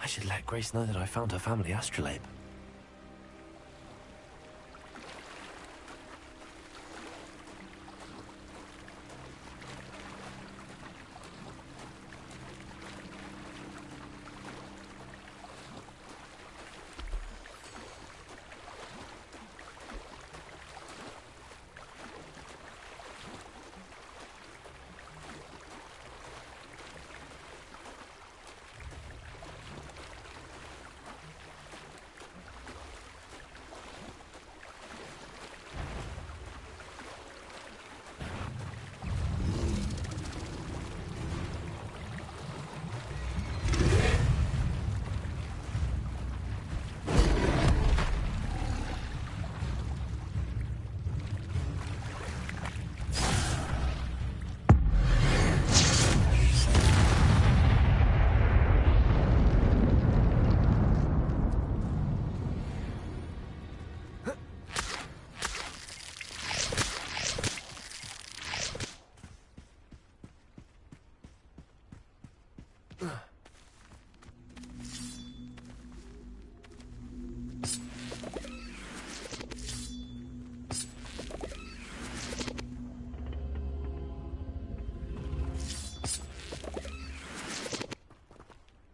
should let Grace know that I found her family astrolabe.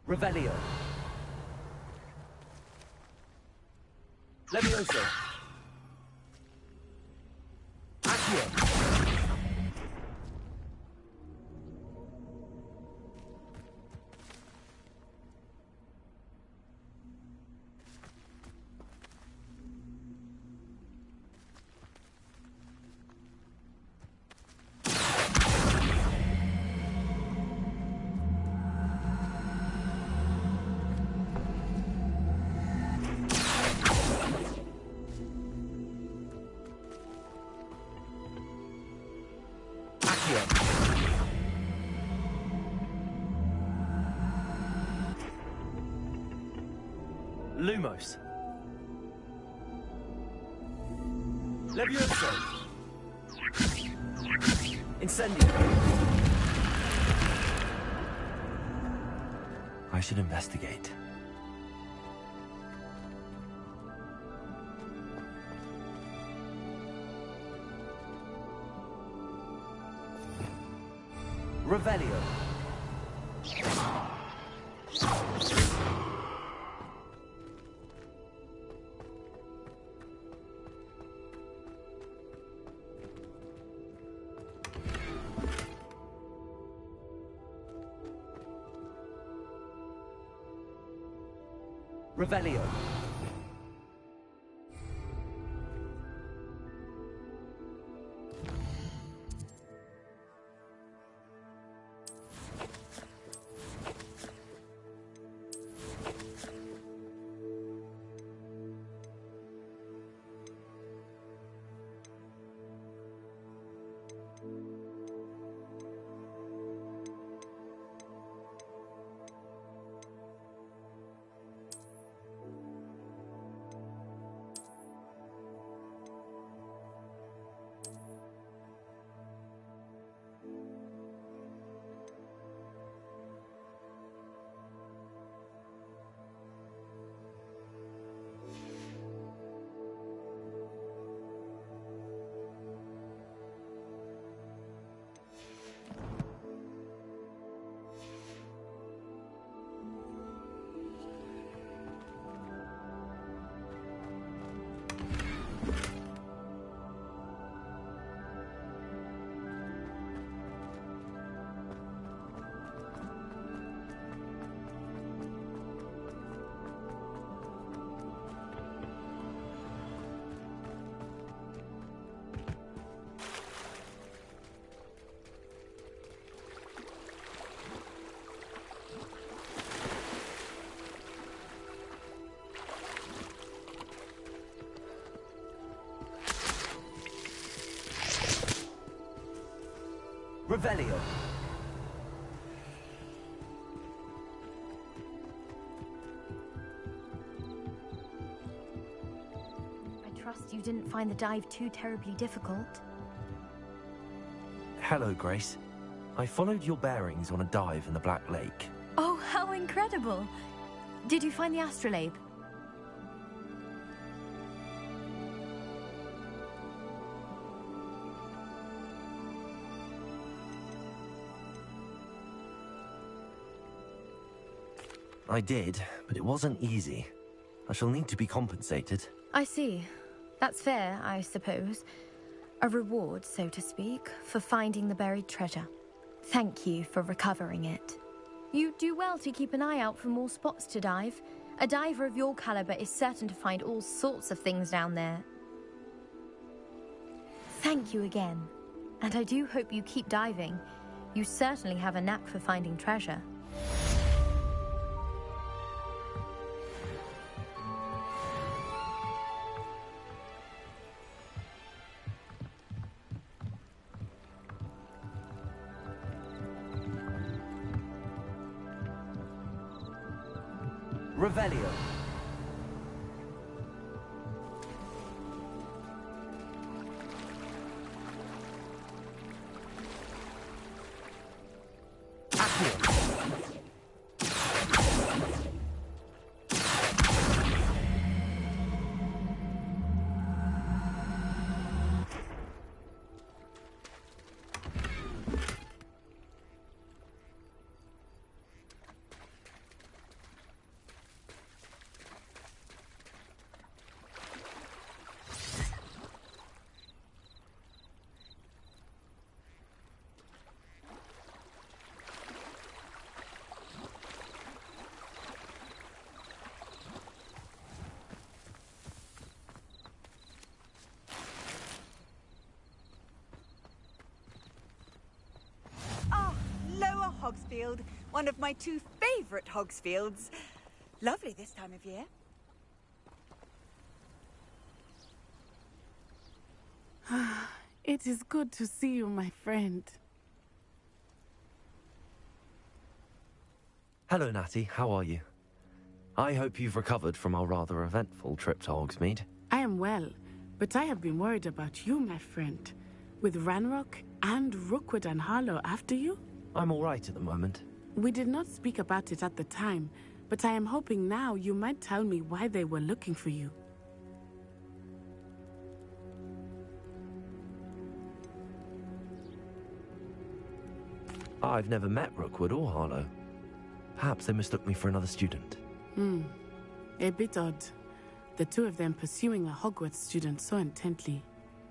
Revelio. Levioso. Accio. Lumos. Levioso. Incendio. I should investigate. Revelio. Revelio. Revelio. I trust you didn't find the dive too terribly difficult. Hello, Grace. I followed your bearings on a dive in the Black Lake. Oh, how incredible! Did you find the astrolabe? I did, but it wasn't easy. I shall need to be compensated. I see. That's fair, I suppose. A reward, so to speak, for finding the buried treasure. Thank you for recovering it. You do well to keep an eye out for more spots to dive. A diver of your caliber is certain to find all sorts of things down there. Thank you again. And I do hope you keep diving. You certainly have a knack for finding treasure. Revelio. Accio. Hogsfield, one of my two favourite Hogsfields. Lovely this time of year. It is good to see you, my friend. Hello, Natty. How are you? I hope you've recovered from our rather eventful trip to Hogsmeade. I am well, but I have been worried about you, my friend. With Ranrock and Rookwood and Harlow after you? I'm all right at the moment. We did not speak about it at the time, but I am hoping now you might tell me why they were looking for you. I've never met Rookwood or Harlow. Perhaps they mistook me for another student. A bit odd. The two of them pursuing a Hogwarts student so intently.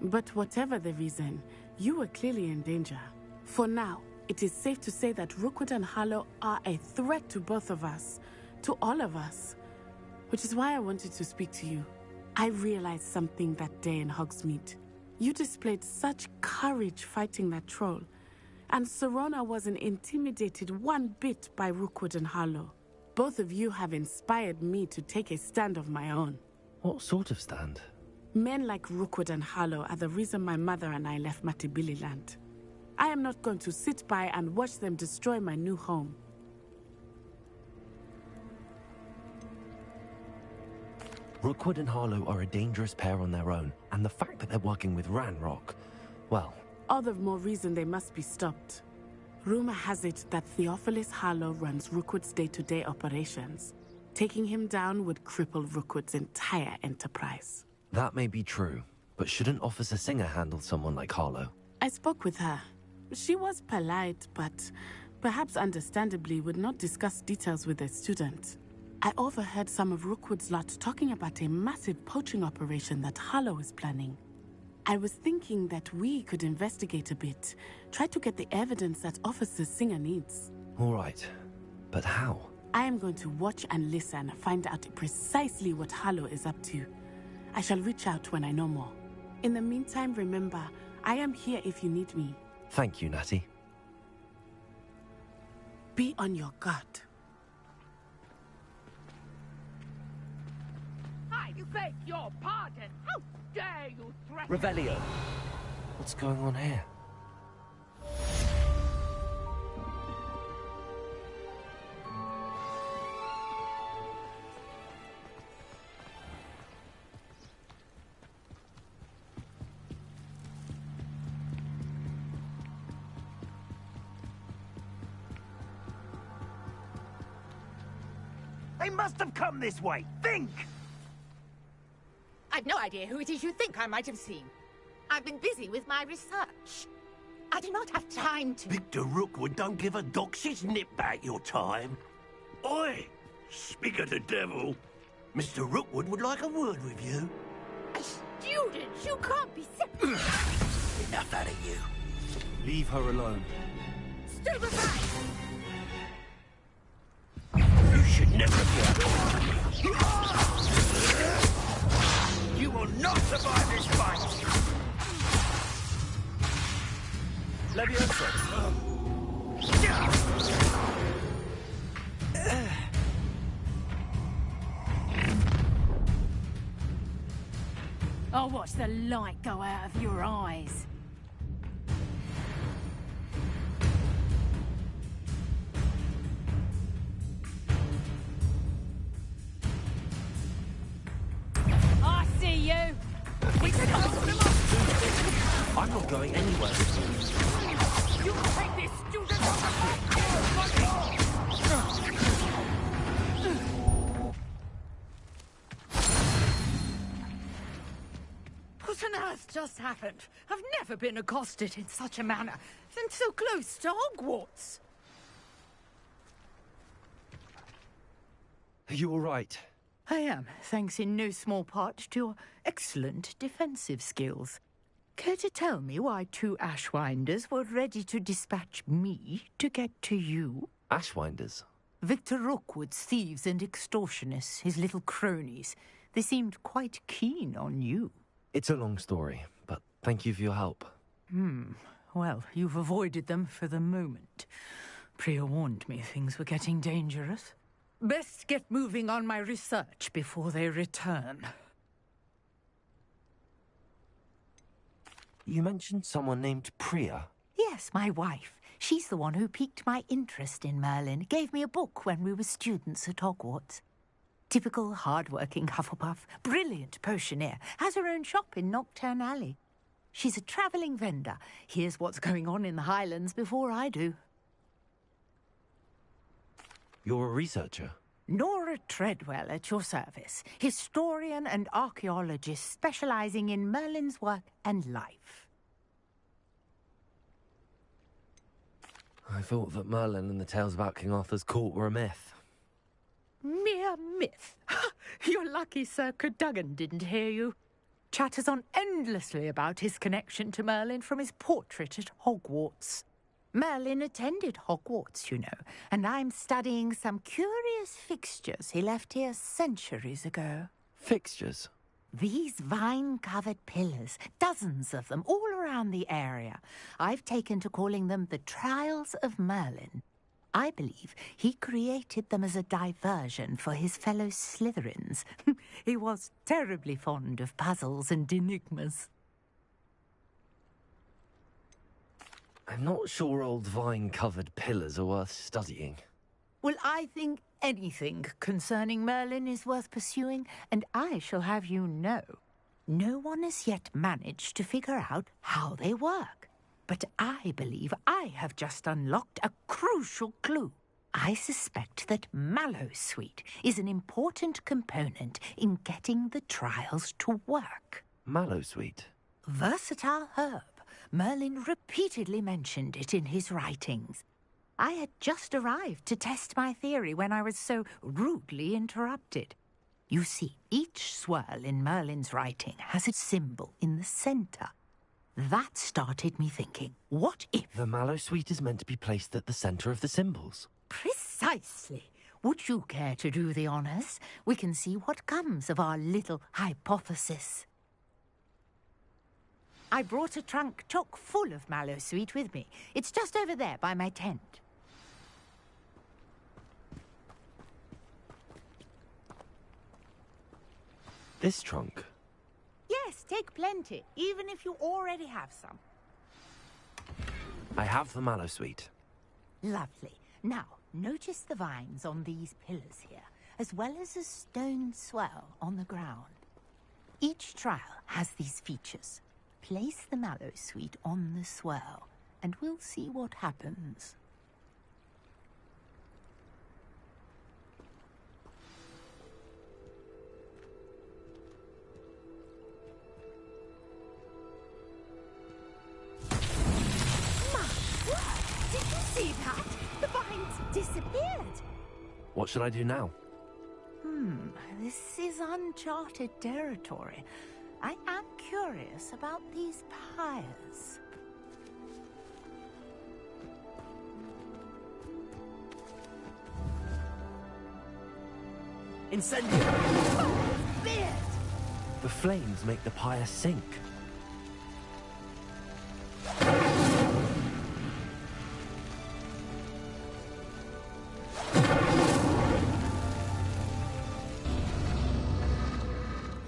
But whatever the reason, you were clearly in danger. For now, it is safe to say that Rookwood and Harlow are a threat to both of us, to all of us. Which is why I wanted to speak to you. I realized something that day in Hogsmeade. You displayed such courage fighting that troll, and Serona wasn't intimidated one bit by Rookwood and Harlow. Both of you have inspired me to take a stand of my own. What sort of stand? Men like Rookwood and Harlow are the reason my mother and I left Matibili land. I am not going to sit by and watch them destroy my new home. Rookwood and Harlow are a dangerous pair on their own, and the fact that they're working with Ranrock, well... All the more reason they must be stopped. Rumor has it that Theophilus Harlow runs Rookwood's day-to-day operations. Taking him down would cripple Rookwood's entire enterprise. That may be true, but shouldn't Officer Singer handle someone like Harlow? I spoke with her. She was polite, but perhaps understandably would not discuss details with a student. I overheard some of Rookwood's lot talking about a massive poaching operation that Harlow is planning. I was thinking that we could investigate a bit, try to get the evidence that Officer Singer needs. All right, but how? I am going to watch and listen, find out precisely what Harlow is up to. I shall reach out when I know more. In the meantime, remember, I am here if you need me. Thank you, Natty. Be on your guard. I beg your pardon. How dare you threaten Revelio. What's going on here? They must have come this way. Think! I've no idea who it is you think I might have seen. I've been busy with my research. I do not have time to... Victor Rookwood don't give a doxy's nip back your time. Oi! Speak of the devil. Mr. Rookwood would like a word with you. Students, you can't be sick. Enough out of you. Leave her alone. Stupefy! You should never be. You will not survive this fight. Leviosa. I'll watch the light go out of your eyes. I see you. We can hold them up. I'm not going anywhere. You take this student on the What on earth just happened? I've never been accosted in such a manner, and so close to Hogwarts. Are you all right? I am, thanks in no small part to your excellent defensive skills. Care to tell me why 2 Ashwinders were ready to dispatch me to get to you? Ashwinders? Victor Rookwood's thieves and extortionists, his little cronies. They seemed quite keen on you. It's a long story, but thank you for your help. Well, you've avoided them for the moment. Priya warned me things were getting dangerous. Best get moving on my research before they return. You mentioned someone named Priya. Yes, my wife. She's the one who piqued my interest in Merlin. Gave me a book when we were students at Hogwarts. Typical hard-working Hufflepuff, brilliant potioneer, has her own shop in Knockturn Alley. She's a travelling vendor. Hears what's going on in the Highlands before I do. You're a researcher? Nora Treadwell at your service. Historian and archaeologist specialising in Merlin's work and life. I thought that Merlin and the tales about King Arthur's court were a myth. Mere myth. You're lucky Sir Cadogan didn't hear you. Chatters on endlessly about his connection to Merlin from his portrait at Hogwarts. Merlin attended Hogwarts, you know, and I'm studying some curious fixtures he left here centuries ago. Fixtures? These vine-covered pillars, dozens of them, all around the area. I've taken to calling them the Trials of Merlin. I believe he created them as a diversion for his fellow Slytherins. He was terribly fond of puzzles and enigmas. I'm not sure old vine-covered pillars are worth studying. Well, I think anything concerning Merlin is worth pursuing, and I shall have you know, no one has yet managed to figure out how they work. But I believe I have just unlocked a crucial clue. I suspect that Mallowsweet is an important component in getting the trials to work. Mallowsweet? Versatile herb. Merlin repeatedly mentioned it in his writings. I had just arrived to test my theory when I was so rudely interrupted. You see, each swirl in Merlin's writing has a symbol in the centre. That started me thinking, what if... The Mallowsweet is meant to be placed at the centre of the symbols. Precisely. Would you care to do the honours? We can see what comes of our little hypothesis. I brought a trunk chock full of Mallowsweet with me. It's just over there by my tent. This trunk? Yes, take plenty, even if you already have some. I have the Mallowsweet. Lovely. Now, notice the vines on these pillars here, as well as a stone swell on the ground. Each trial has these features. Place the Mallowsweet on the swirl, and we'll see what happens. What should I do now? This is uncharted territory. I am curious about these pyres. Incendio! The flames make the pyre sink.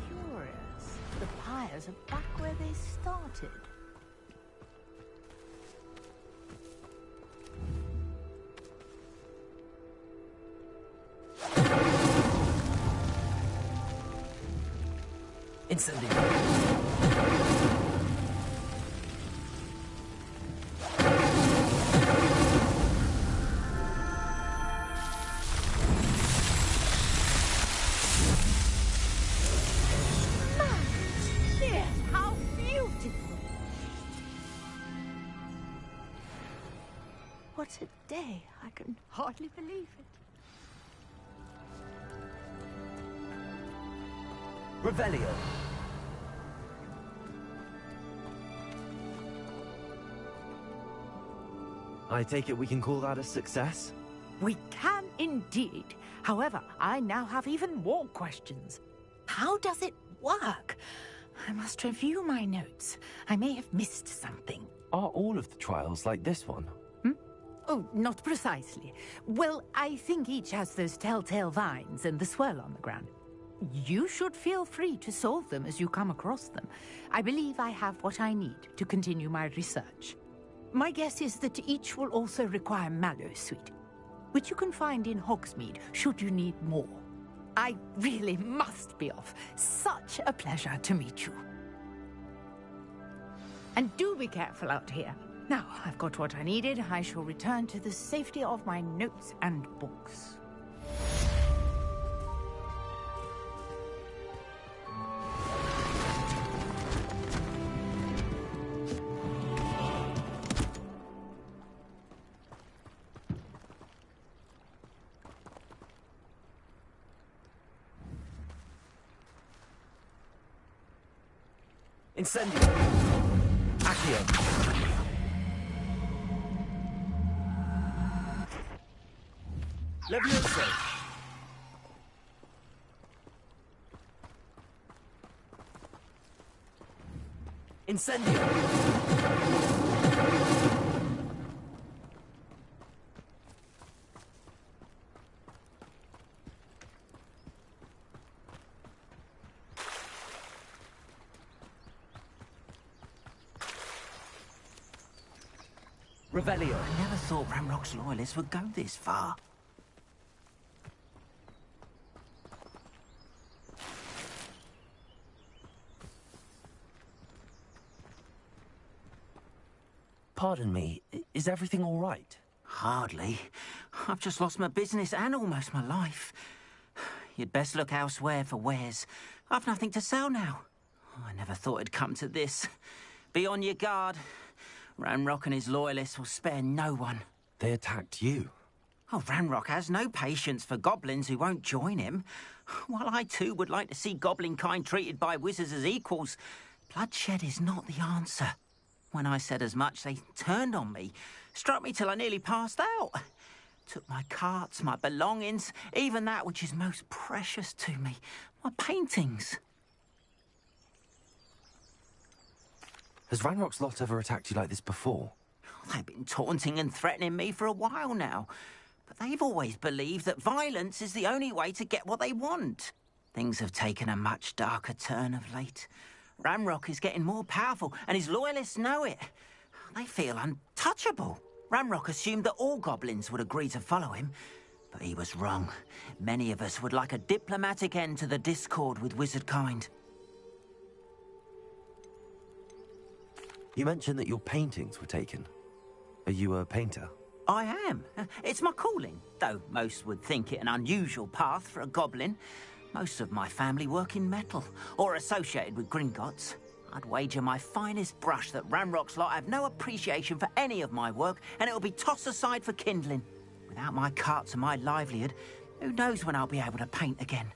Curious. The pyres are back where they started. Incendio! Yes, how beautiful! What a day. I can hardly believe it. Revelio! I take it we can call that a success? We can indeed. However, I now have even more questions. How does it work? I must review my notes. I may have missed something. Are all of the trials like this one? Oh, not precisely. Well, I think each has those telltale vines and the swirl on the ground. You should feel free to solve them as you come across them. I believe I have what I need to continue my research. My guess is that each will also require mallow sweet, which you can find in Hogsmeade should you need more. I really must be off. Such a pleasure to meet you. And do be careful out here. Now, I've got what I needed. I shall return to the safety of my notes and books. Incendio! Accio! Levioso! Incendio! Revelio! I never thought Ranrock's loyalists would go this far. Pardon me, is everything all right? Hardly. I've just lost my business and almost my life. You'd best look elsewhere for wares. I've nothing to sell now. I never thought it'd come to this. Be on your guard. Ranrock and his loyalists will spare no one. They attacked you. Oh, Ranrock has no patience for goblins who won't join him. While I too would like to see goblin kind treated by wizards as equals, bloodshed is not the answer. When I said as much, they turned on me, struck me till I nearly passed out. Took my carts, my belongings, even that which is most precious to me, my paintings. Has Ranrock's lot ever attacked you like this before? They've been taunting and threatening me for a while now. But they've always believed that violence is the only way to get what they want. Things have taken a much darker turn of late. Ranrock is getting more powerful, and his loyalists know it. They feel untouchable. Ranrock assumed that all goblins would agree to follow him, but he was wrong. Many of us would like a diplomatic end to the discord with wizard kind. You mentioned that your paintings were taken. Are you a painter? I am. It's my calling, though most would think it an unusual path for a goblin. Most of my family work in metal, or associated with Gringotts. I'd wager my finest brush that Ranrock's lot have no appreciation for any of my work, and it'll be tossed aside for kindling. Without my carts and my livelihood, Who knows when I'll be able to paint again?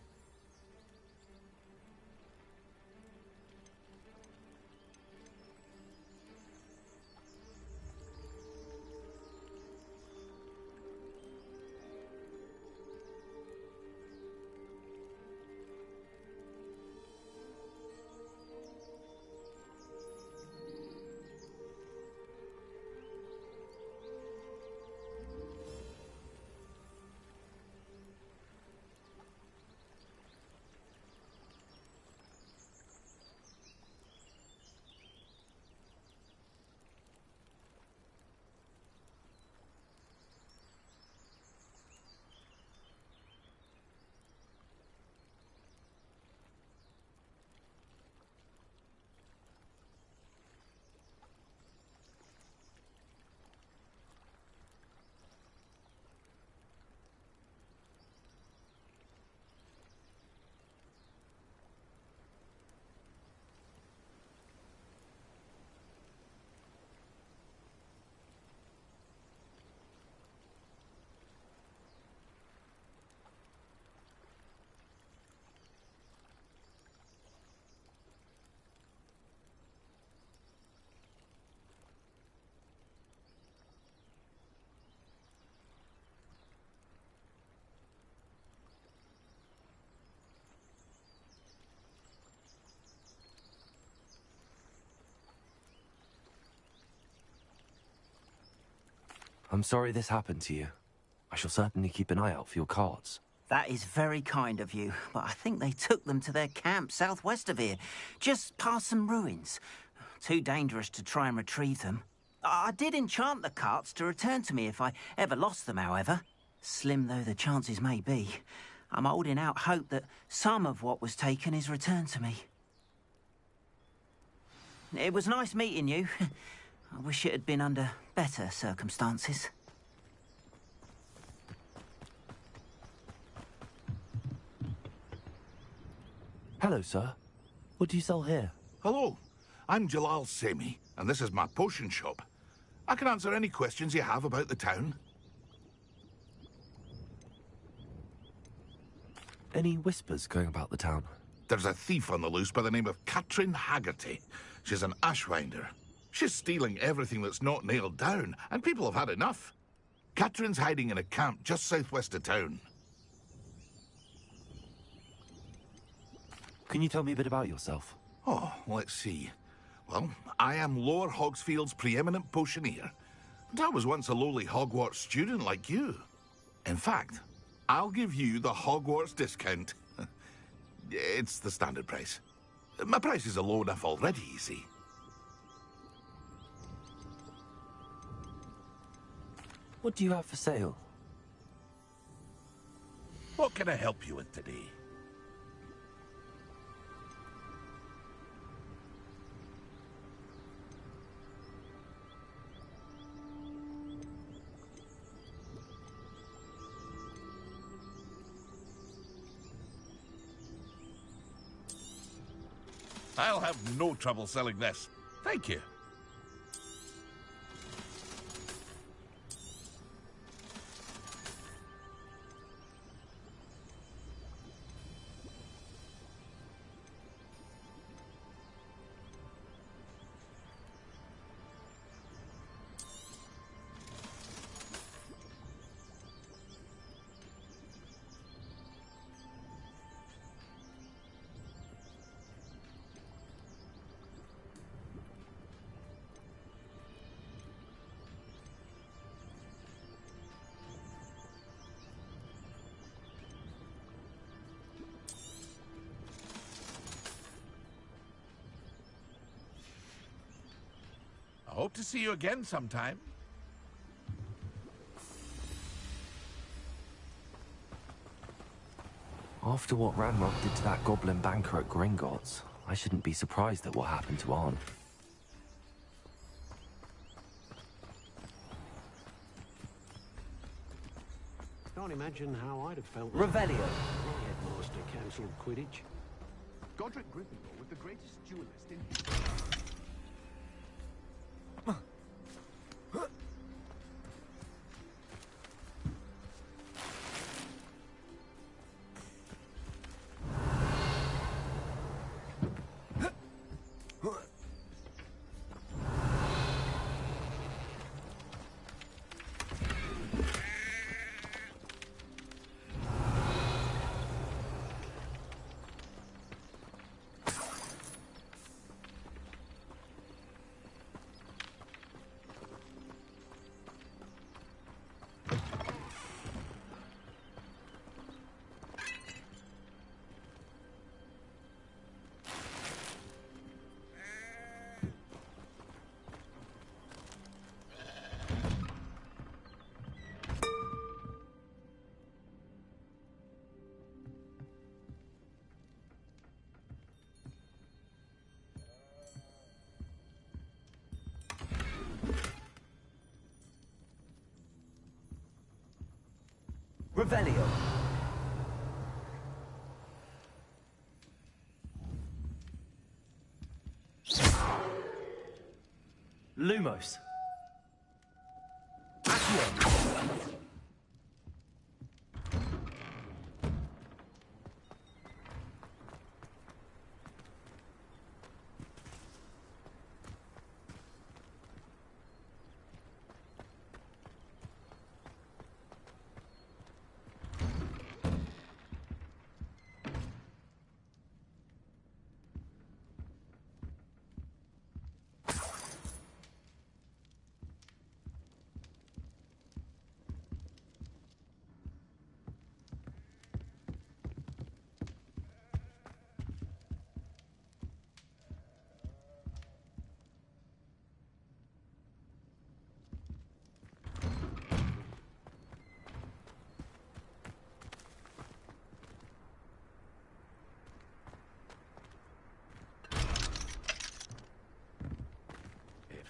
I'm sorry this happened to you. I shall certainly keep an eye out for your cards. That is very kind of you, but I think they took them to their camp southwest of here, just past some ruins. Too dangerous to try and retrieve them. I did enchant the carts to return to me if I ever lost them, however. Slim though the chances may be, I'm holding out hope that some of what was taken is returned to me. It was nice meeting you. I wish it had been under better circumstances. Hello, sir. What do you sell here? Hello, I'm Jalal Semi, and this is my potion shop. I can answer any questions you have about the town. Any whispers going about the town? There's a thief on the loose by the name of Katrin Haggerty. She's an ashwinder. She's stealing everything that's not nailed down, and people have had enough. Katrin's hiding in a camp just southwest of town. Can you tell me a bit about yourself? Oh, let's see. Well, I am Lower Hogsfield's preeminent potioneer. But I was once a lowly Hogwarts student like you. In fact, I'll give you the Hogwarts discount. It's the standard price. My prices are low enough already, you see. What do you have for sale? What can I help you with today? I'll have no trouble selling this. Thank you. I hope to see you again sometime. After what Ranrock did to that goblin banker at Gringotts, I shouldn't be surprised at what happened to Arn. Can't imagine how I'd have felt. Revelio. My headmaster cancelled Quidditch. Godric Gryffindor was the greatest duelist in history. Revelio. Lumos. Accio.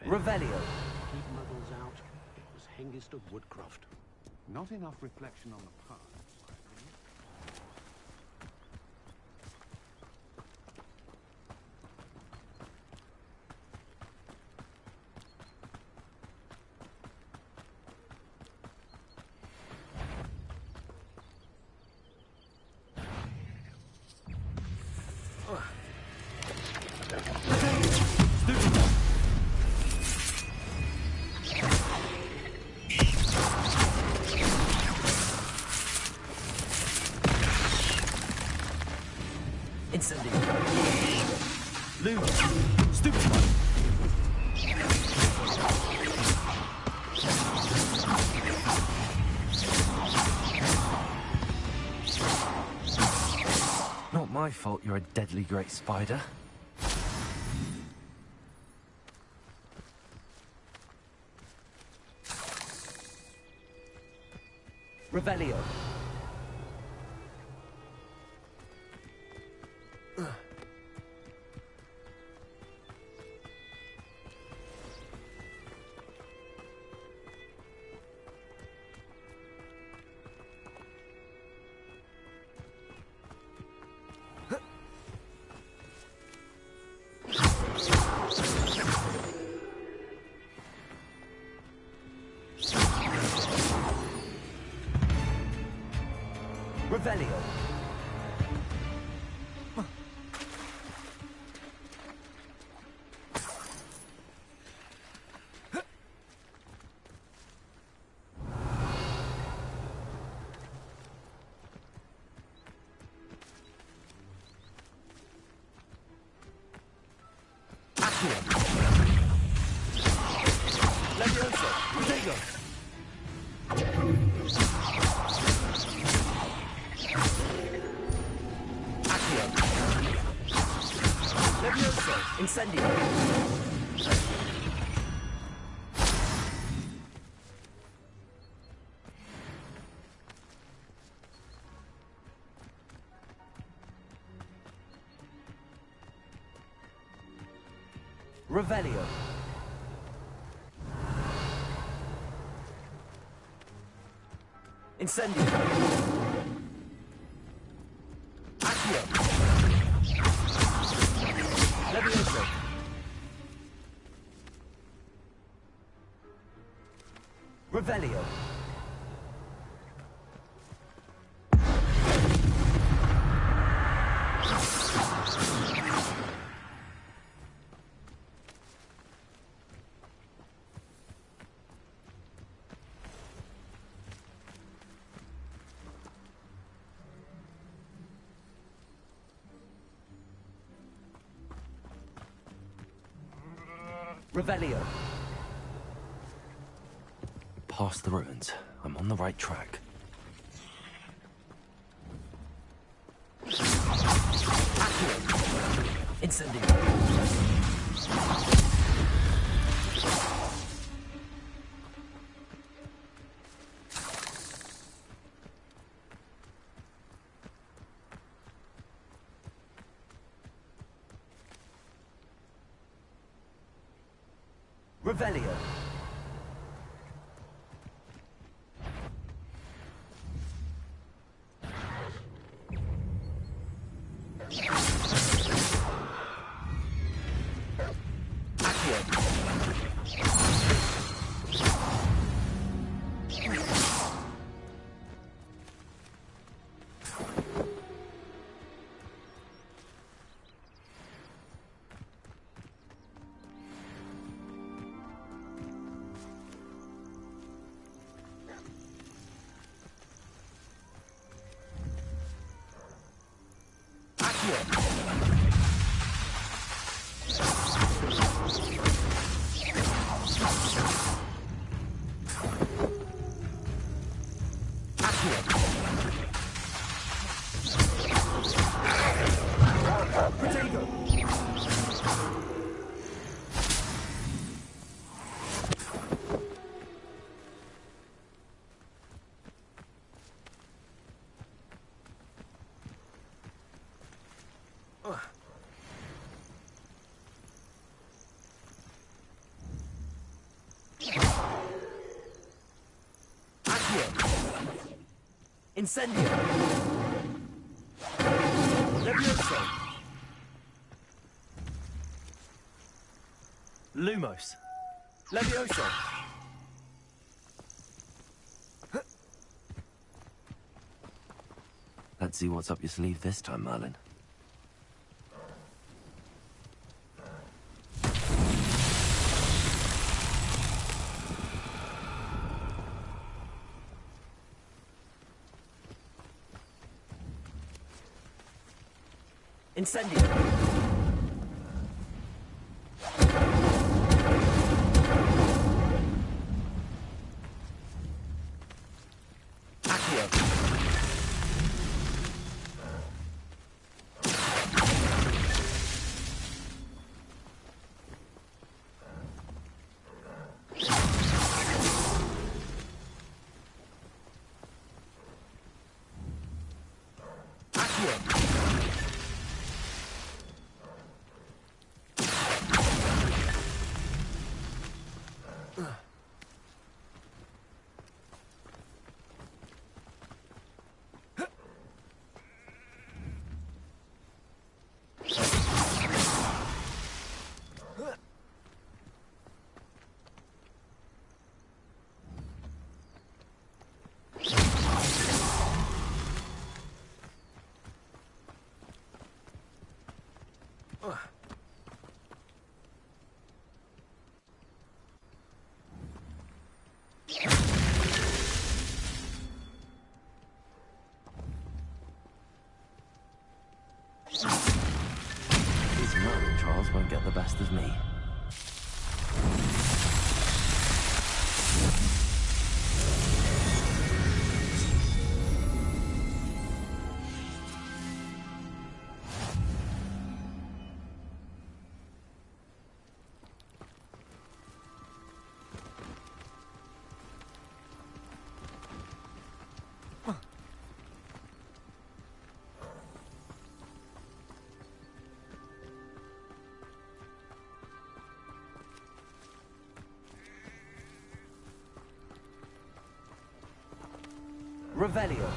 Revelio. Keep muggles out. It was Hengist of Woodcroft. Not enough reflection on the past. Incendio. Loom. Stupefy. Not my fault you're a deadly great spider. Revelio. Revelio. Accio. Levioso. Protego. Levioso. Incendio. Revelio. Incendio. Accio. Levioso. Revelio. Revelio. Past the ruins. I'm on the right track. Accio. Incendio. Revelio. Incendio! Levioso! Lumos! Levioso! Let's see what's up your sleeve this time, Merlin. Incendio! These Merlin trials won't get the best of me. Revelio.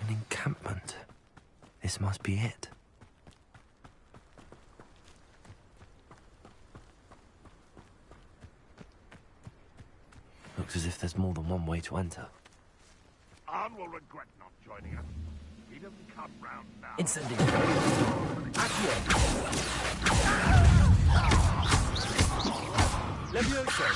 An encampment. This must be it. Looks as if there's more than one way to enter. Anne will regret not joining us. He doesn't come round now. Incendio. Accio. Levioso!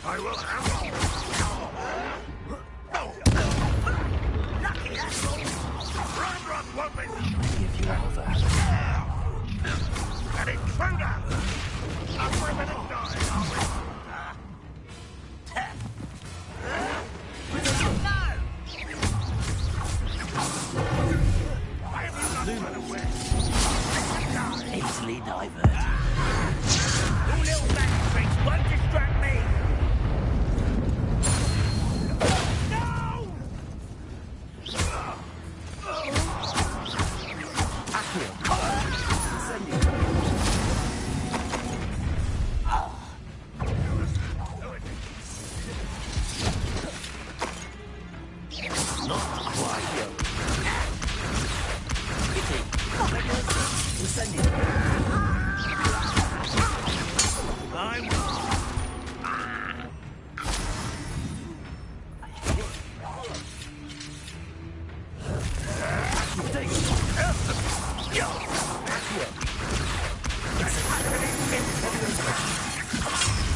I will have you. Lucky asshole! Run, won't be. Give you all that. An intruder! Up for a minute, die, are we? Why have you not run away? Easily diverted. Two little magic tricks won't distract me! No!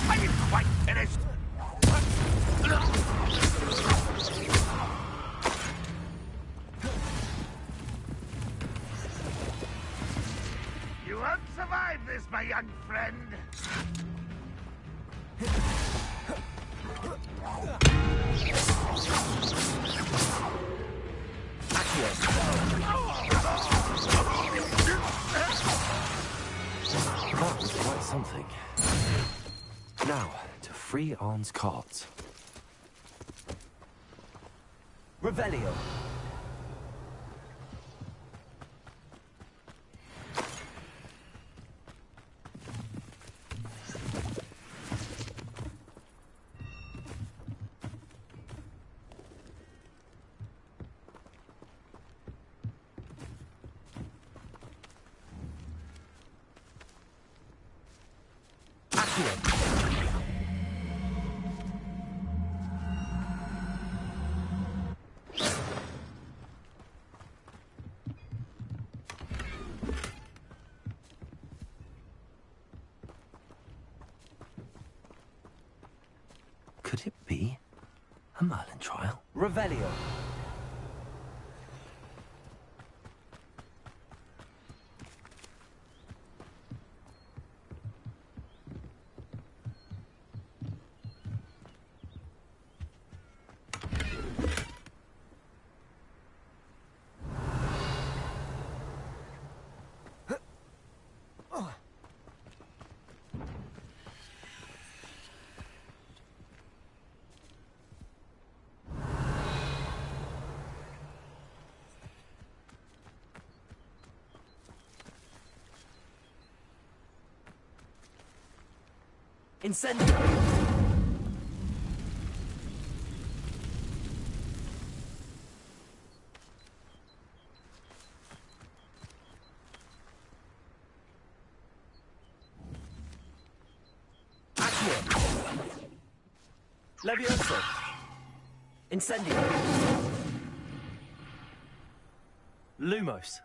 I didn't quite finished. You won't survive this, my young friend. That was quite something. Now, to free Arn's carts. Revelio. Could it be a Merlin trial? Revelio. Incendio. Levioso. Incendio. Lumos.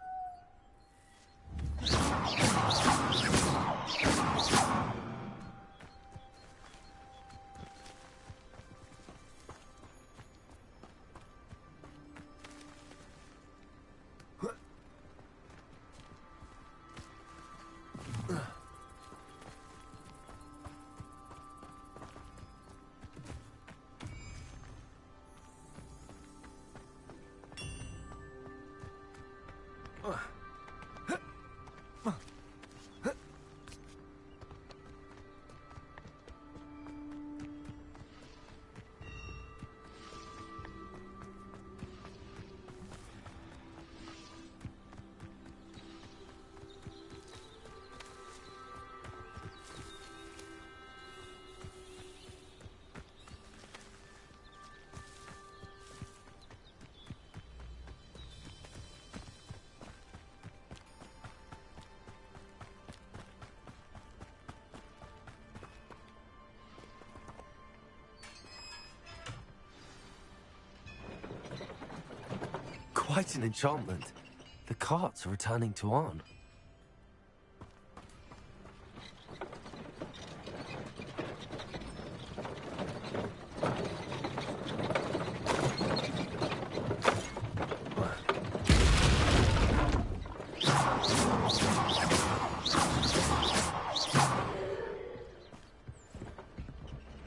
quite an enchantment. The carts are returning to Arn.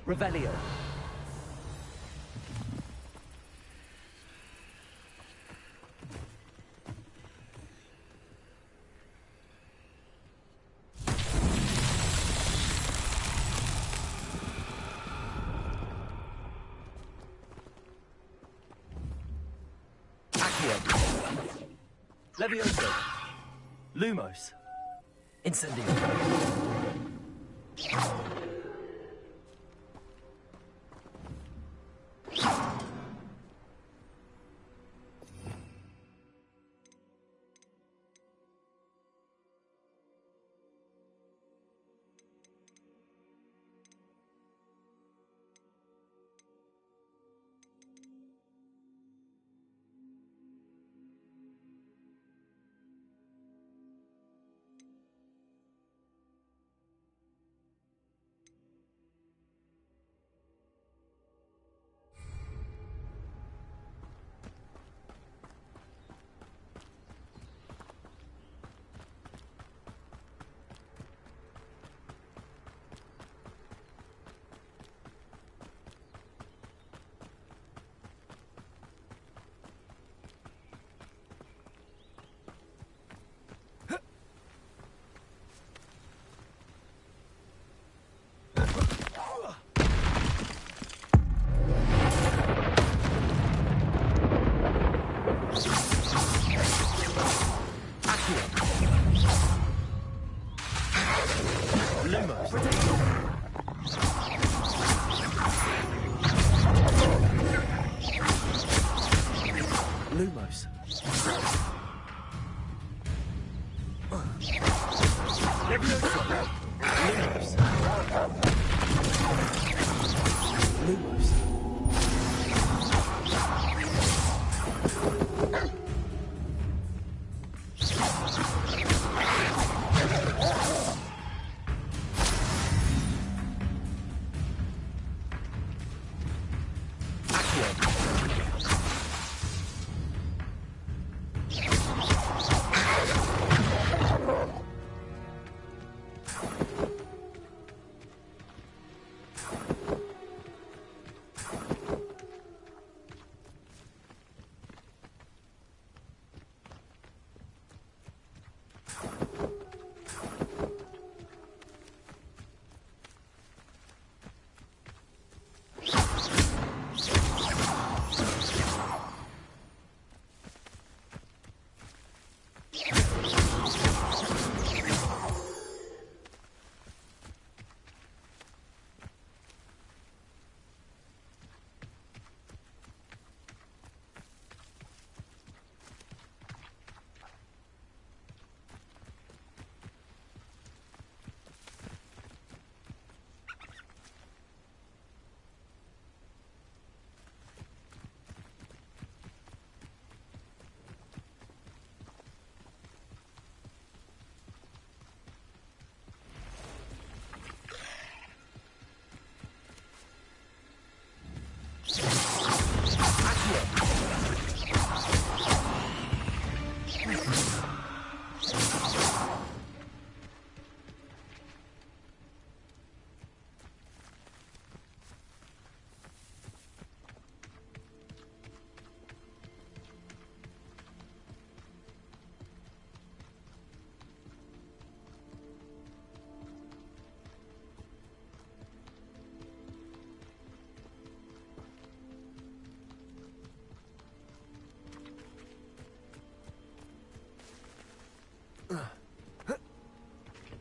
Revelio. Levioso. Lumos. Incendio. Lumos. Levioso. Lumos. Lumos.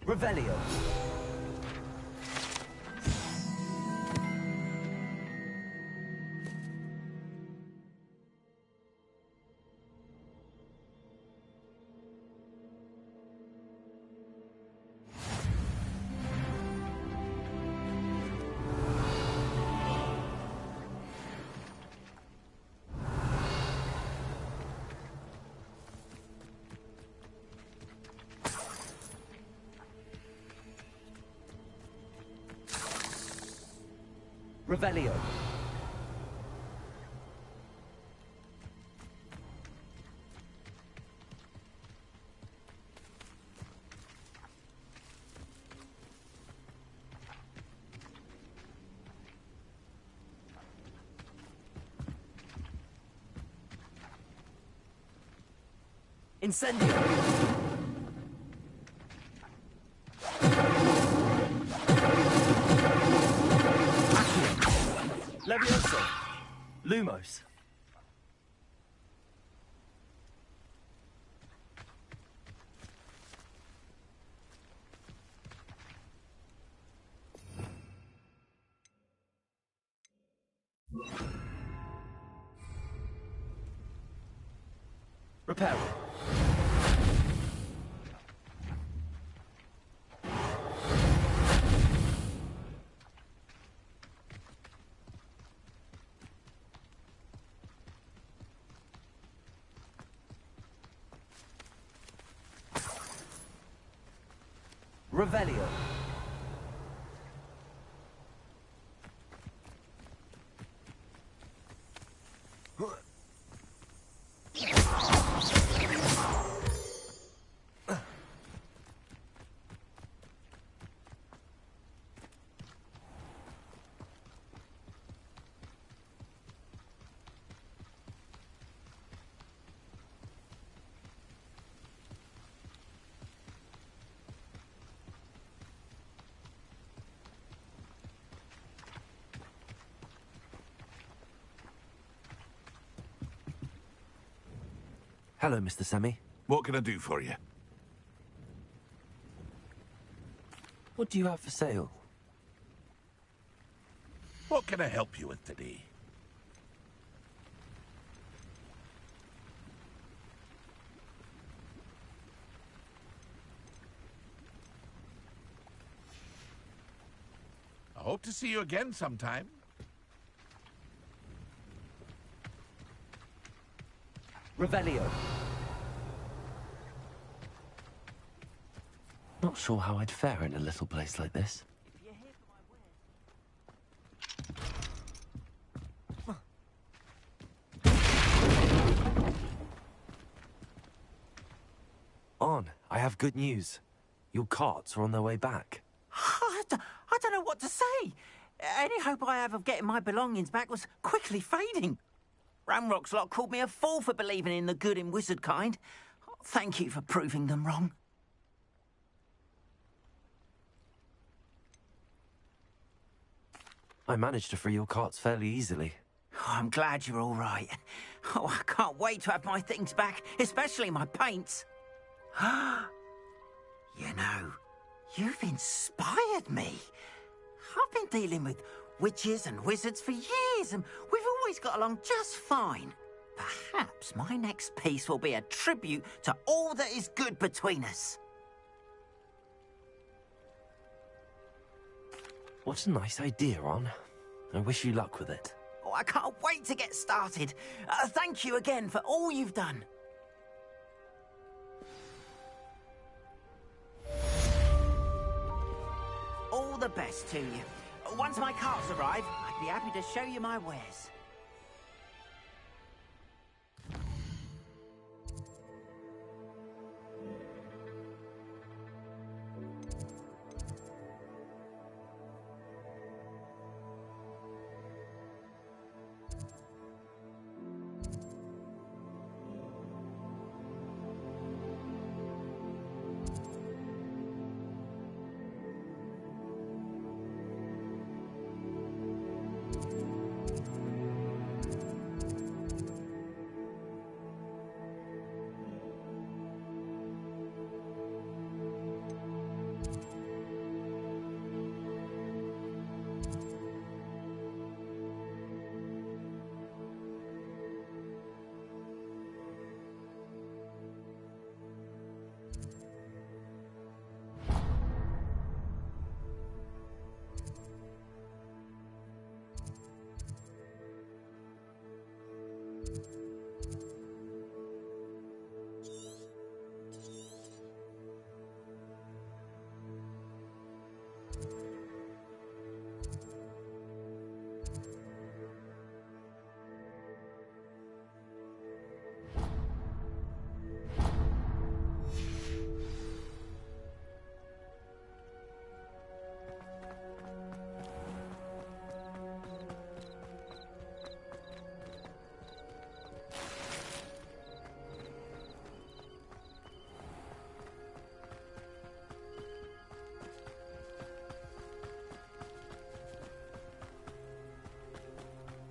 Revelio. Revelio. Incendio. Levioso. Lumos. Reparo. Revelio. Hello, Mr. Semi. What can I do for you? What do you have for sale? What can I help you with today? I hope to see you again sometime. Revelio. Not sure how I'd fare in a little place like this. On, I have good news. Your carts are on their way back. I don't know what to say. Any hope I have of getting my belongings back was quickly fading. Ramrock's lot called me a fool for believing in the good in wizard kind. Thank you for proving them wrong. I managed to free your carts fairly easily. Oh, I'm glad you're all right. Oh, I can't wait to have my things back, especially my paints. You know, you've inspired me. I've been dealing with witches and wizards for years, and we've always got along just fine. Perhaps my next piece will be a tribute to all that is good between us. What a nice idea, Ron. I wish you luck with it. Oh, I can't wait to get started. Thank you again for all you've done. All the best to you. Once my carts arrive, I'd be happy to show you my wares.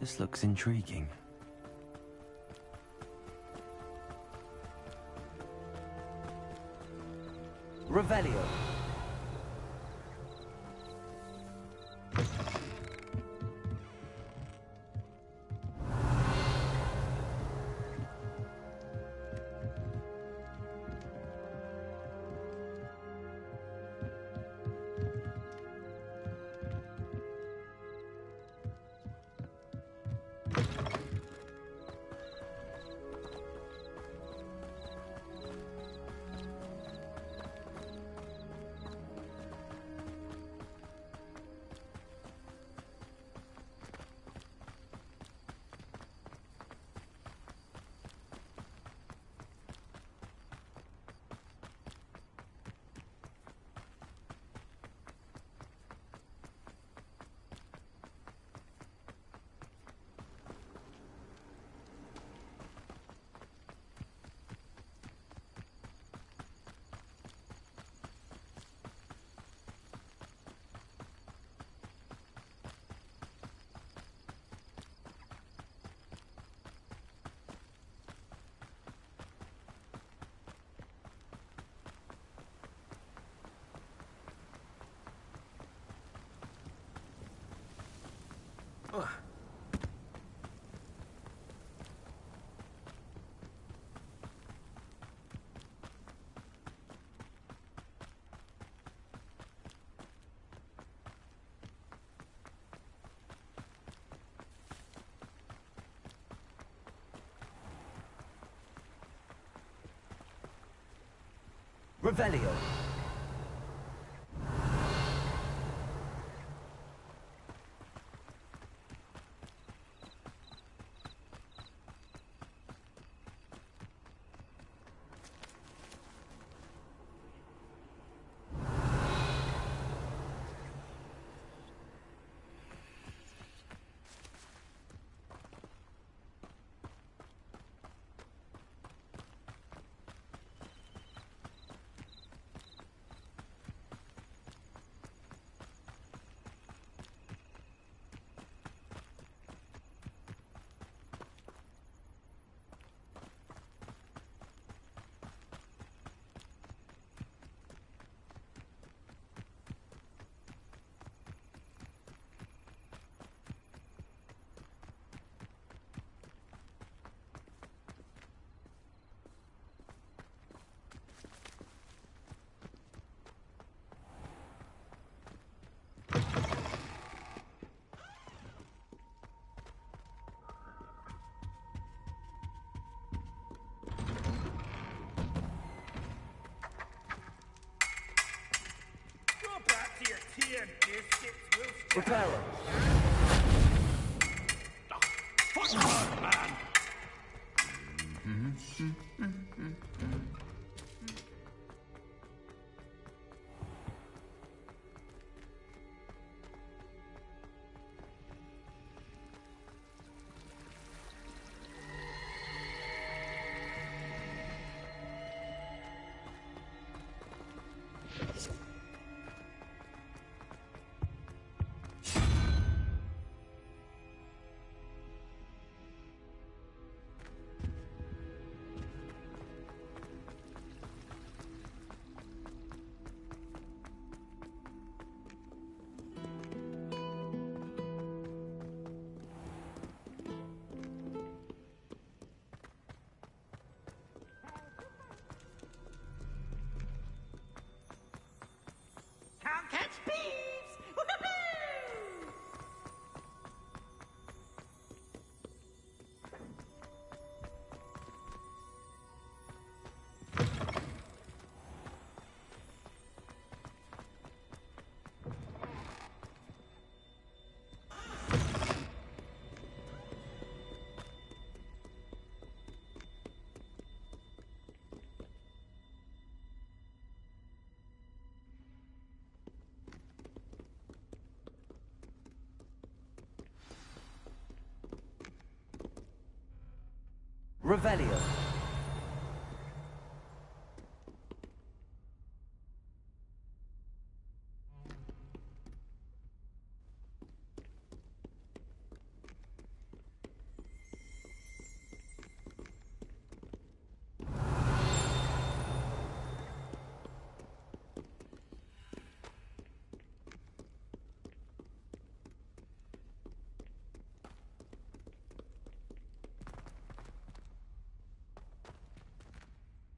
This looks intriguing. Revelio. Revelio. Reparo. Can't catch thieves! Woohoo! Revelio.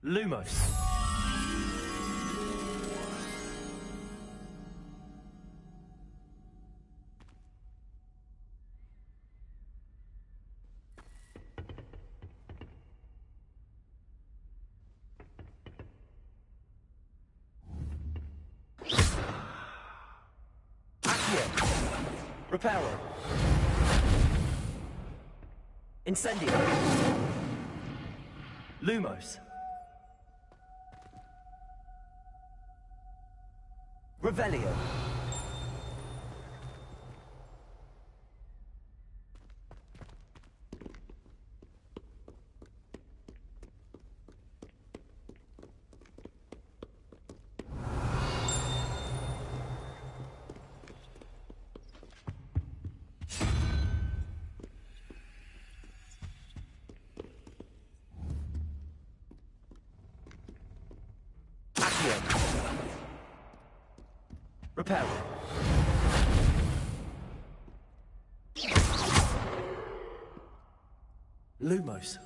Lumos. Reparo. Incendio. Lumos. Revelio. Reparo. Lumos.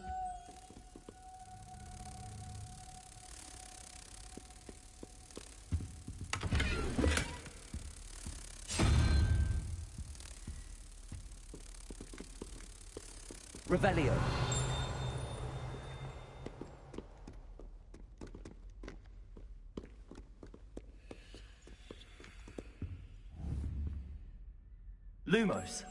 Revelio. Lumos.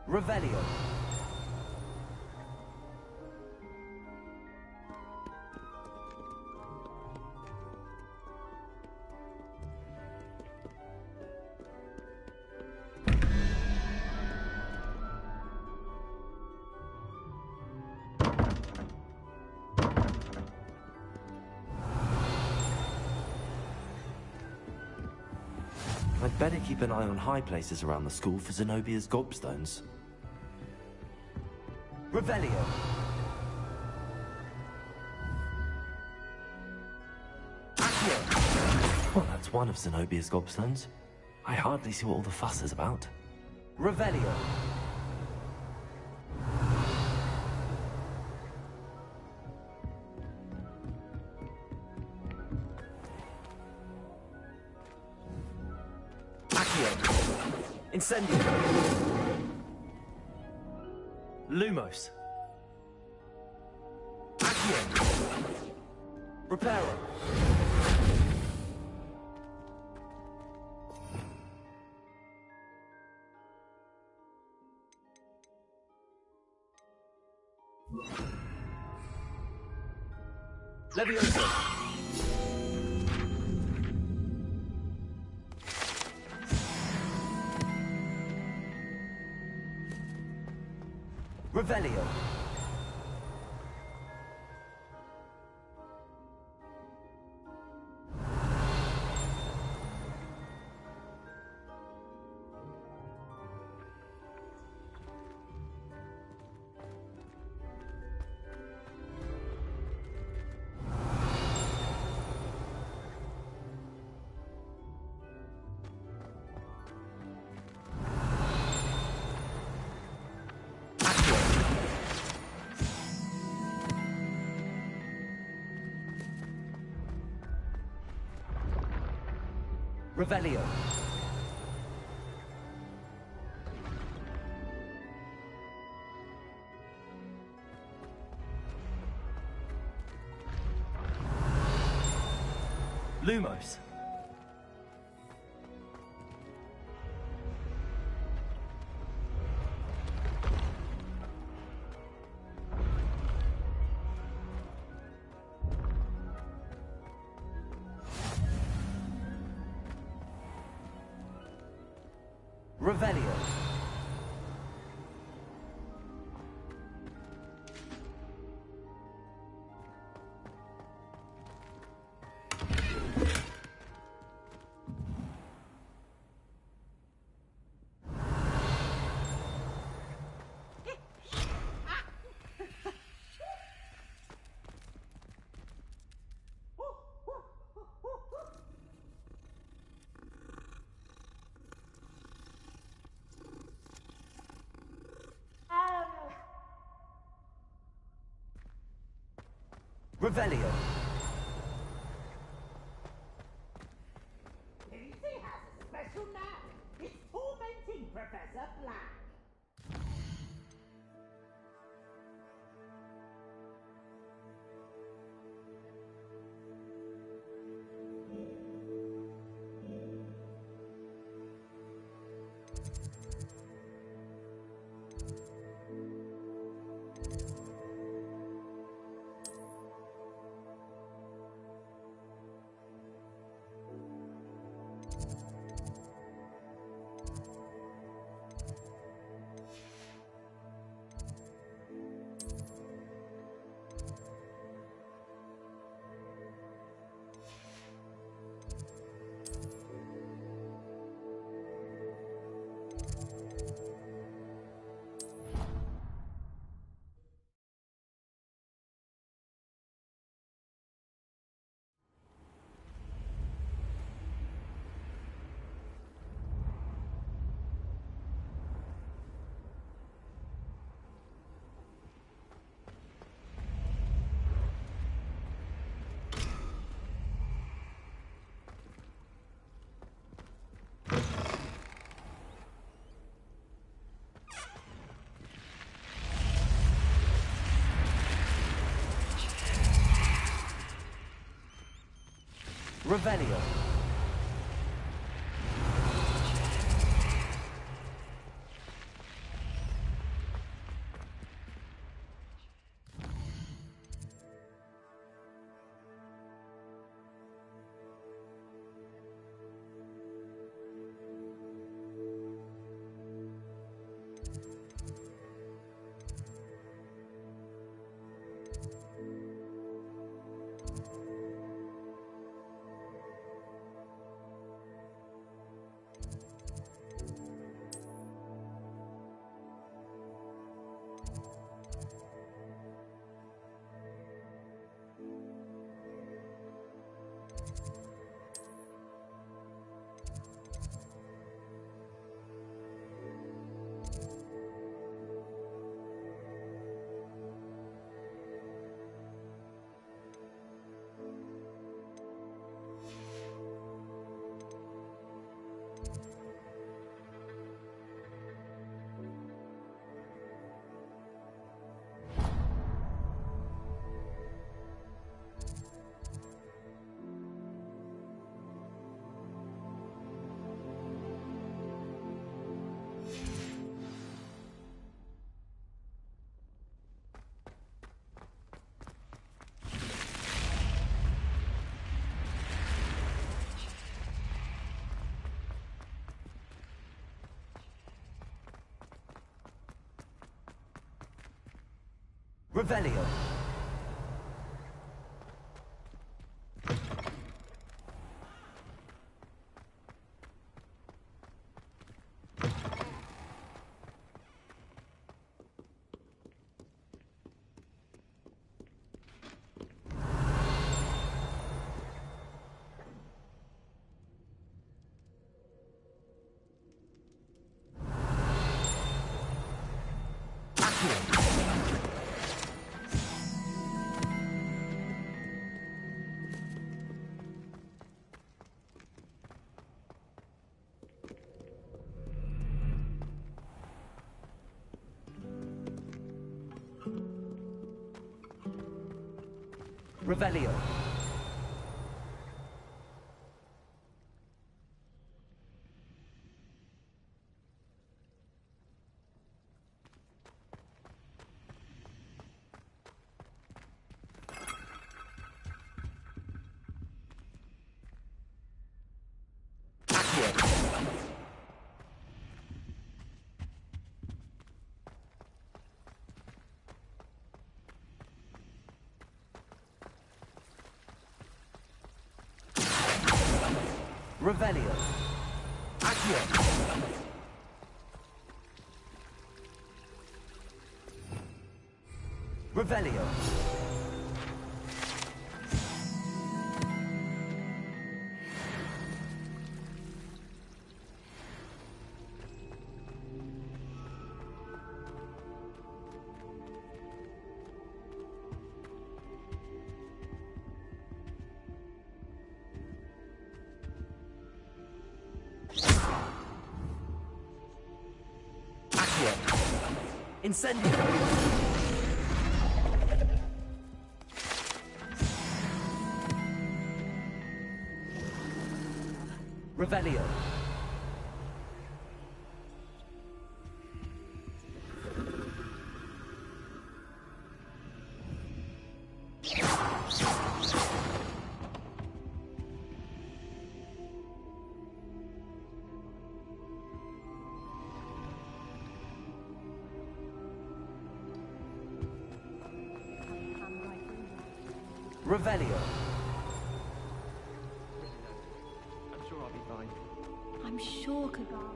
Revelio. I'd better keep an eye on high places around the school for Zenobia's gobstones. Revelio. Well, that's one of Zenobia's gobstones. I hardly see what all the fuss is about. Revelio. Incendio. Lumos. Reparo. Levioso. Revelio. Revelio. Lumos. Revelio. Revelio. Daisy has a special knack. It's tormenting Professor Black. Revelio. Revelio. Revelio. Revelio. Accio. Revelio. Incendio. Revelio. Revelio. I'm sure I'll be fine. I'm sure Kagal.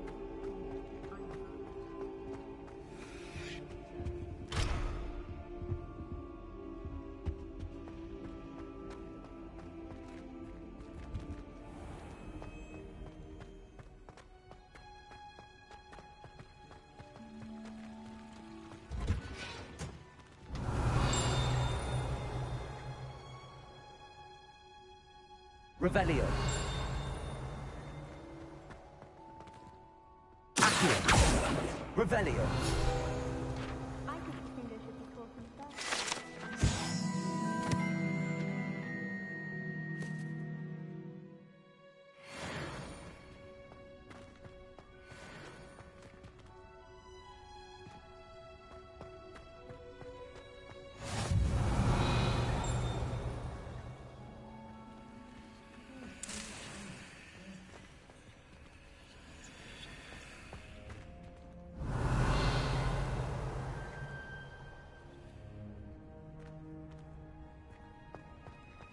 Revelio. Accio. Revelio. I think the finger should be talking first.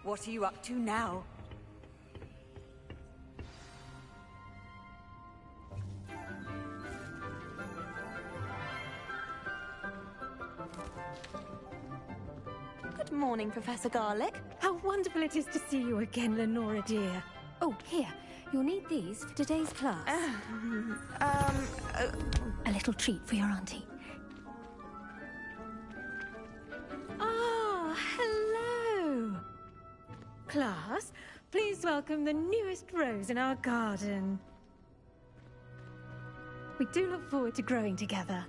What are you up to now? Good morning, Professor Garlick. How wonderful it is to see you again, Lenora dear. Oh, here. You'll need these for today's class. A little treat for your auntie. Ah, hello. Class, please welcome the newest rose in our garden. We do look forward to growing together.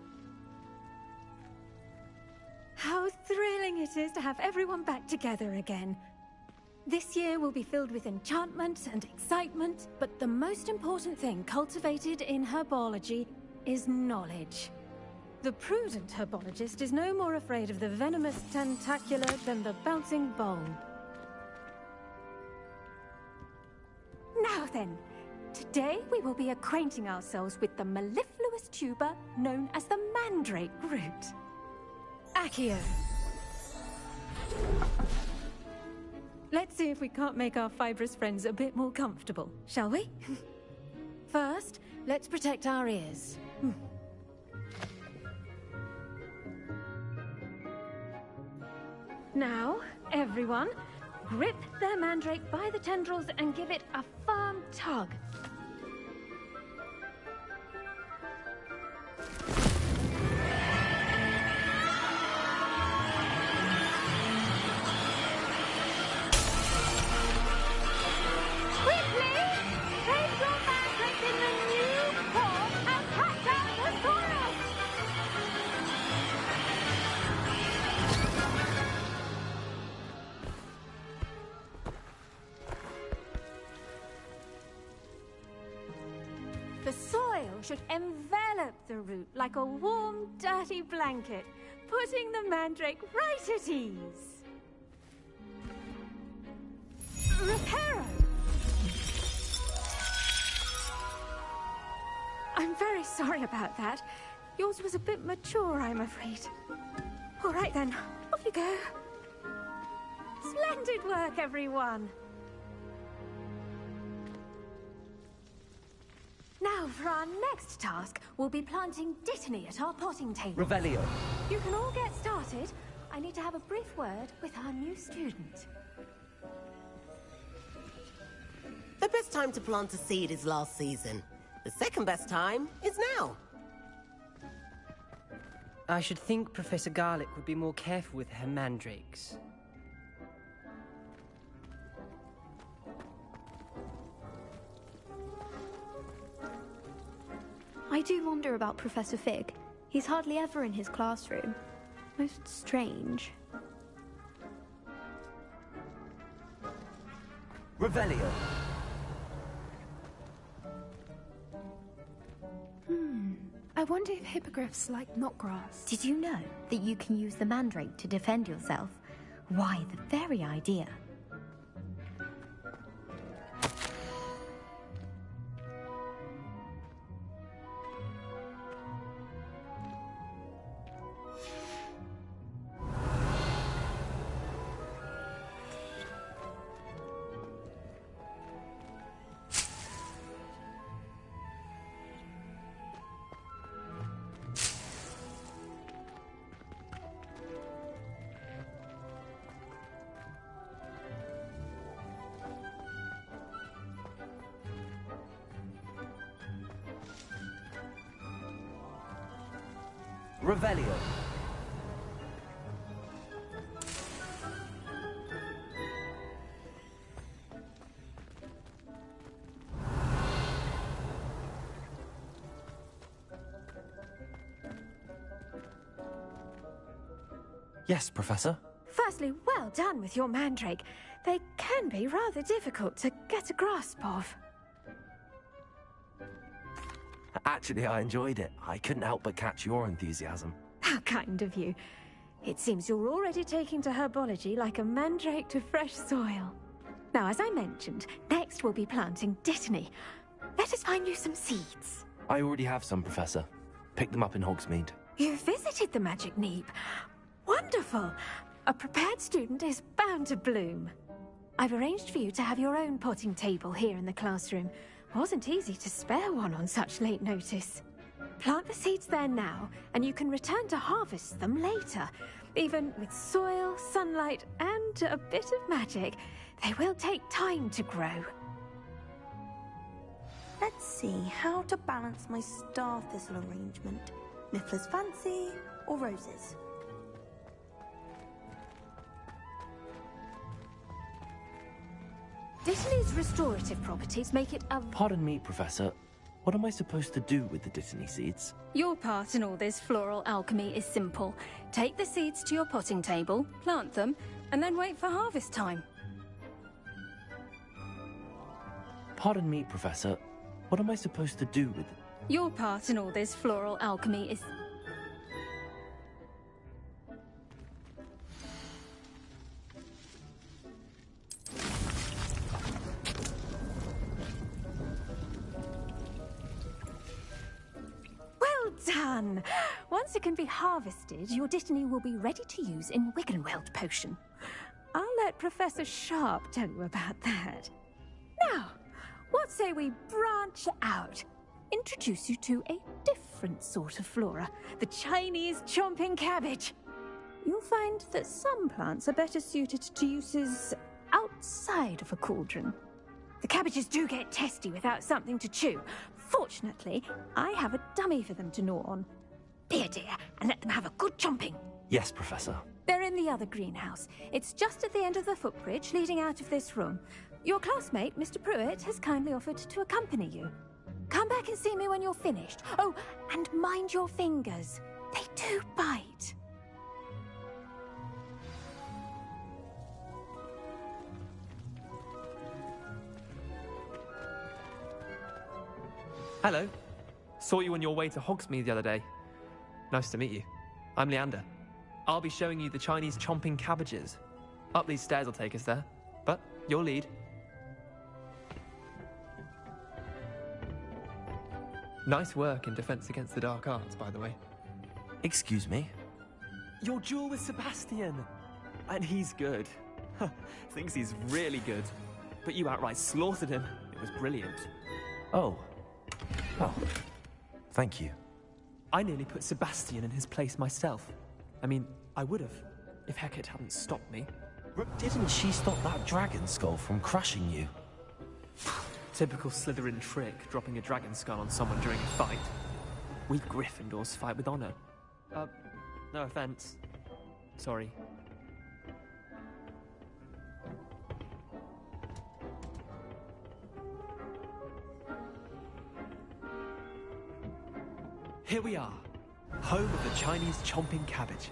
How thrilling it is to have everyone back together again. This year will be filled with enchantment and excitement, but the most important thing cultivated in herbology is knowledge. The prudent herbologist is no more afraid of the venomous tentacular than the bouncing bulb. Now then, today we will be acquainting ourselves with the mellifluous tuber known as the mandrake root. Accio. Let's see if we can't make our fibrous friends a bit more comfortable, shall we? First, let's protect our ears. Now, everyone, grip their mandrake by the tendrils and give it a firm tug. The soil should envelop the root like a warm, dirty blanket, putting the mandrake right at ease. Reparo! I'm very sorry about that. Yours was a bit mature, I'm afraid. All right then, off you go. Splendid work, everyone. Now, for our next task, we'll be planting Dittany at our potting table. Revelio. You can all get started. I need to have a brief word with our new student. The best time to plant a seed is last season. The second best time is now. I should think Professor Garlick would be more careful with her mandrakes. I do wonder about Professor Fig. He's hardly ever in his classroom. Most strange. Revelio. I wonder if hippogriffs like knotgrass. Did you know that you can use the mandrake to defend yourself? Why, the very idea. Revelio. Yes, Professor? Firstly, well done with your mandrake. They can be rather difficult to get a grasp of. Actually, I enjoyed it. I couldn't help but catch your enthusiasm. How kind of you. It seems you're already taking to herbology like a mandrake to fresh soil. Now, as I mentioned, next we'll be planting Dittany. Let us find you some seeds. I already have some, Professor. Picked them up in Hogsmeade. You visited the Magic Neep. Wonderful! A prepared student is bound to bloom. I've arranged for you to have your own potting table here in the classroom. Wasn't easy to spare one on such late notice. Plant the seeds there now, and you can return to harvest them later. Even with soil, sunlight, and a bit of magic, they will take time to grow. Let's see how to balance my star thistle arrangement. Mifflin's Fancy or roses? Dittany's restorative properties make it a... Pardon me, Professor. What am I supposed to do with the Dittany seeds? Your part in all this floral alchemy is simple. Take the seeds to your potting table, plant them, and then wait for harvest time. Pardon me, Professor. What am I supposed to do with... Your part in all this floral alchemy is... Well done! Once it can be harvested, your Dittany will be ready to use in Wiggenweld potion. I'll let Professor Sharp tell you about that. Now, what say we branch out? Introduce you to a different sort of flora, the Chinese chomping cabbage. You'll find that some plants are better suited to uses outside of a cauldron. The cabbages do get testy without something to chew. Fortunately, I have a dummy for them to gnaw on. Be a dear and let them have a good chomping. Yes, Professor. They're in the other greenhouse. It's just at the end of the footbridge leading out of this room. Your classmate, Mr. Pruitt, has kindly offered to accompany you. Come back and see me when you're finished. Oh, and mind your fingers. They do bite. Hello. Saw you on your way to Hogsmeade the other day. Nice to meet you. I'm Leander. I'll be showing you the Chinese chomping cabbages. Up these stairs will take us there, but your lead. Nice work in Defense Against the Dark Arts, by the way. Excuse me? Your duel with Sebastian! And he's good. Thinks he's really good. But you outright slaughtered him. It was brilliant. Oh. Oh, thank you. I nearly put Sebastian in his place myself. I mean, I would have, if Hecate hadn't stopped me. Didn't she stop that dragon skull from crushing you? Typical Slytherin trick, dropping a dragon skull on someone during a fight. We Gryffindors fight with honor. No offense. Sorry. Here we are, home of the Chinese chomping cabbage.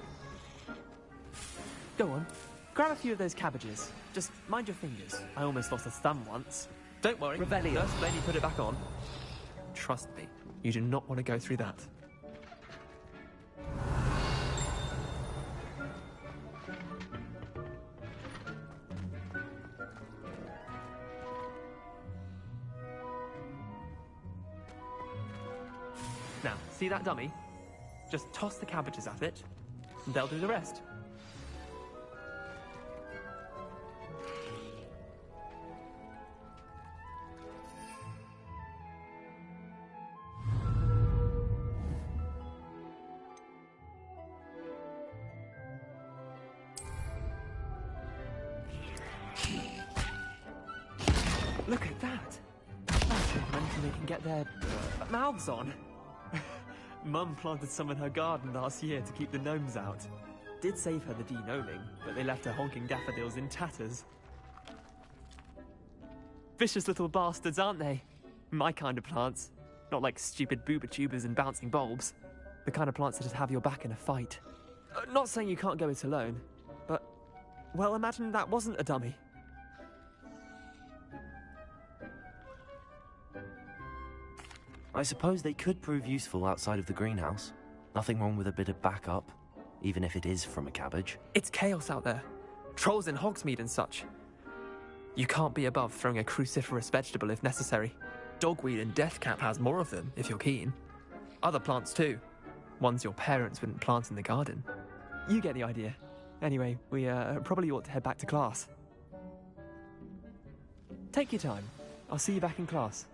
Go on, grab a few of those cabbages. Just mind your fingers. I almost lost a thumb once. Don't worry, Revelio. First lady put it back on. Trust me, you do not want to go through that. Now, see that dummy? Just toss the cabbages at it, and they'll do the rest. Look at that! That's anything they can get their mouths on. Mum planted some in her garden last year to keep the gnomes out. Did save her the de-gnoming, but they left her honking daffodils in tatters. Vicious little bastards, aren't they? My kind of plants. Not like stupid booba tubers and bouncing bulbs. The kind of plants that just have your back in a fight. Not saying you can't go it alone, but... well, imagine that wasn't a dummy. I suppose they could prove useful outside of the greenhouse. Nothing wrong with a bit of backup, even if it is from a cabbage. It's chaos out there. Trolls in Hogsmeade and such. You can't be above throwing a cruciferous vegetable if necessary. Dogweed and deathcap has more of them, if you're keen. Other plants too. Ones your parents wouldn't plant in the garden. You get the idea. Anyway, we probably ought to head back to class. Take your time. I'll see you back in class.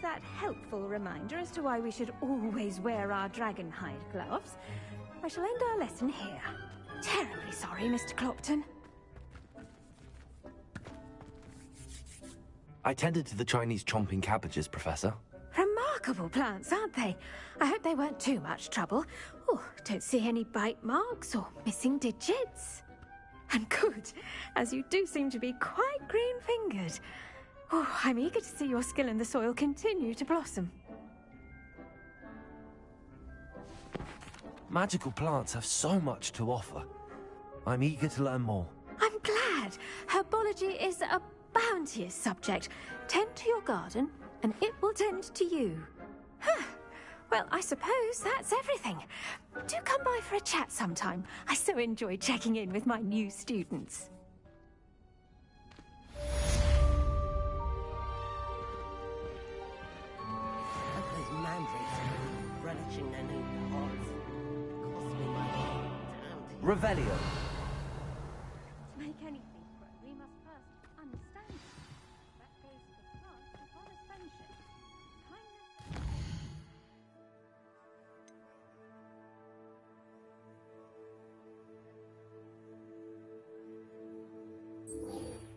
That helpful reminder as to why we should always wear our dragonhide gloves, I shall end our lesson here. Terribly sorry, Mr. Clopton. I tended to the Chinese chomping cabbages, Professor. Remarkable plants, aren't they? I hope they weren't too much trouble. Oh, don't see any bite marks or missing digits. And good, as you do seem to be quite green-fingered. Oh, I'm eager to see your skill in the soil continue to blossom. Magical plants have so much to offer. I'm eager to learn more. I'm glad. Herbology is a bounteous subject. Tend to your garden, and it will tend to you. Huh. Well, I suppose that's everything. Do come by for a chat sometime. I so enjoy checking in with my new students. Relishing their new pods. Cost me my damn. Revelio. To make anything grow, we must first understand it. That goes for plants as well as friendship. Kindness.